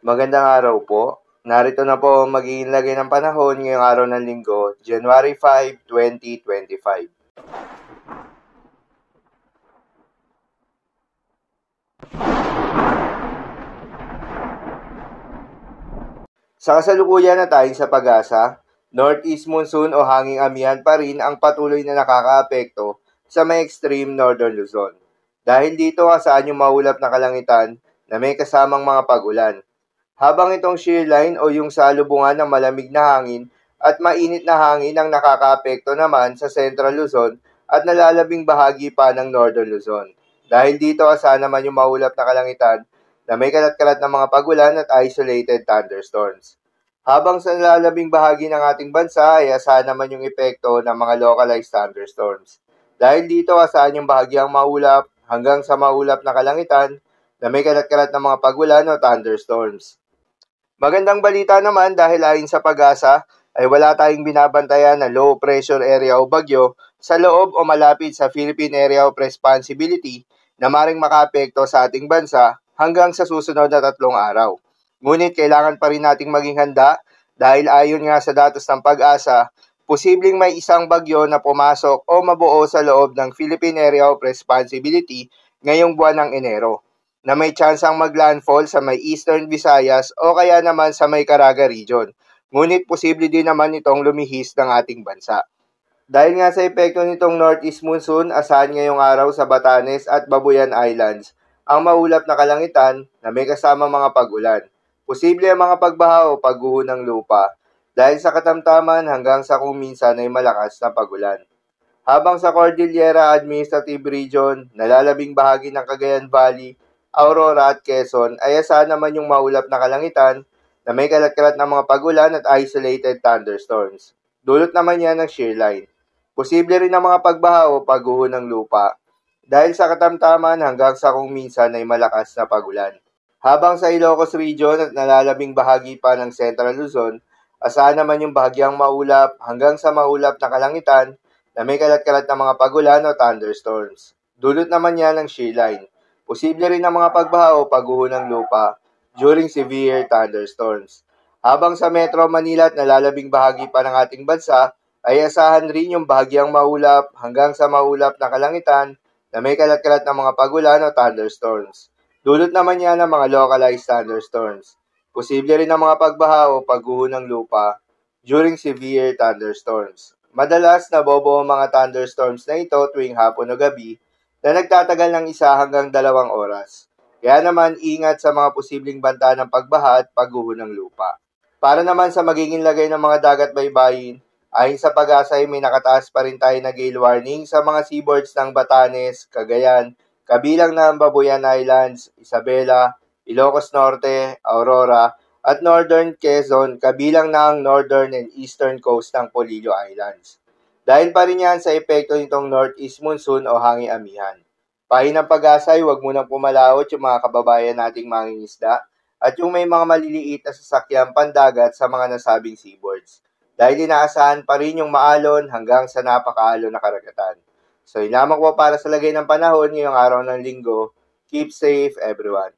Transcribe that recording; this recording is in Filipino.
Magandang araw po. Narito na po ang magiging lagay ng panahon ngayong araw ng linggo, January 5, 2025. Sa kasalukuyan na tayo sa pag-asa, northeast monsoon o hanging amihan pa rin ang patuloy na nakakaapekto sa may extreme northern Luzon. Dahil dito asaan yung maulap na kalangitan na may kasamang mga pag-ulan. Habang itong shear line o yung salubungan ng malamig na hangin at mainit na hangin ang nakakaapekto naman sa Central Luzon at nalalabing bahagi pa ng Northern Luzon. Dahil dito asahan naman yung maulap na kalangitan na may kalat-kalat na mga pagulan at isolated thunderstorms. Habang sa nalalabing bahagi ng ating bansa ay asahan naman yung epekto ng mga localized thunderstorms. Dahil dito asahan yung bahagyang maulap hanggang sa maulap na kalangitan na may kalat-kalat na mga pagulan o thunderstorms. Magandang balita naman dahil ayon sa pag-asa ay wala tayong binabantayan na low pressure area o bagyo sa loob o malapit sa Philippine Area of Responsibility na maring makaapekto sa ating bansa hanggang sa susunod na 3 araw. Ngunit kailangan pa rin nating maging handa dahil ayon nga sa datos ng pag-asa, posibleng may isang bagyo na pumasok o mabuo sa loob ng Philippine Area of Responsibility ngayong buwan ng Enero na may tsansang maglandfall sa may Eastern Visayas o kaya naman sa may Caraga region. Ngunit posible din naman itong lumihis ng ating bansa. Dahil nga sa epekto nitong northeast monsoon, asahan ngayong araw sa Batanes at Babuyan Islands ang maulap na kalangitan na may kasama mga pag-ulan. Posible ang mga pagbaha o pagguho ng lupa dahil sa katamtaman hanggang sa kung minsan ay malakas na pag-ulan. Habang sa Cordillera Administrative Region, nalalabing bahagi ng Cagayan Valley, Aurora at Quezon ay asahan naman yung maulap na kalangitan na may kalat-kalat na mga pagulan at isolated thunderstorms. Dulot naman yan ng shear line. Posible rin ang mga pagbaha o pagguho ng lupa dahil sa katamtaman hanggang sa kung minsan ay malakas na pagulan. Habang sa Ilocos Region at nalalabing bahagi pa ng Central Luzon, asahan naman yung bahagyang maulap hanggang sa maulap na kalangitan na may kalat-kalat na mga pagulan o thunderstorms. Dulot naman yan ng shear line. Posible rin ang mga pagbaha o pagguho ng lupa during severe thunderstorms. Habang sa Metro Manila at nalalabing bahagi pa ng ating bansa, ay asahan rin yung bahagyang maulap hanggang sa maulap na kalangitan na may kalat-kalat na mga pagulan o thunderstorms. Dulot naman yan ng mga localized thunderstorms. Posible rin ang mga pagbaha o pagguho ng lupa during severe thunderstorms. Madalas nabobo ang mga thunderstorms na ito tuwing hapon o gabi na nagtatagal ng 1 hanggang 2 oras. Kaya naman ingat sa mga posibleng banta ng pagbaha at pagguho ng lupa. Para naman sa magiging lagay ng mga dagat baybayin, ayon sa pag-asa ay may nakataas pa rin tayo na gale warning sa mga seaboards ng Batanes, Cagayan, kabilang na ang Babuyan Islands, Isabela, Ilocos Norte, Aurora, at Northern Quezon, kabilang na ang northern and eastern coast ng Polillo Islands. Dahil pa rin yan sa epekto nitong northeast monsoon o hanging amihan. Pahin ng pag-asa ay huwag munang pumalaot yung mga kababayan nating mangingisda at yung may mga maliliit na sasakyang pandagat sa mga nasabing seaboards. Dahil inaasahan pa rin yung maalon hanggang sa napakaalon na karagatan. So yun lamang po para sa lagay ng panahon ngayong araw ng linggo. Keep safe everyone.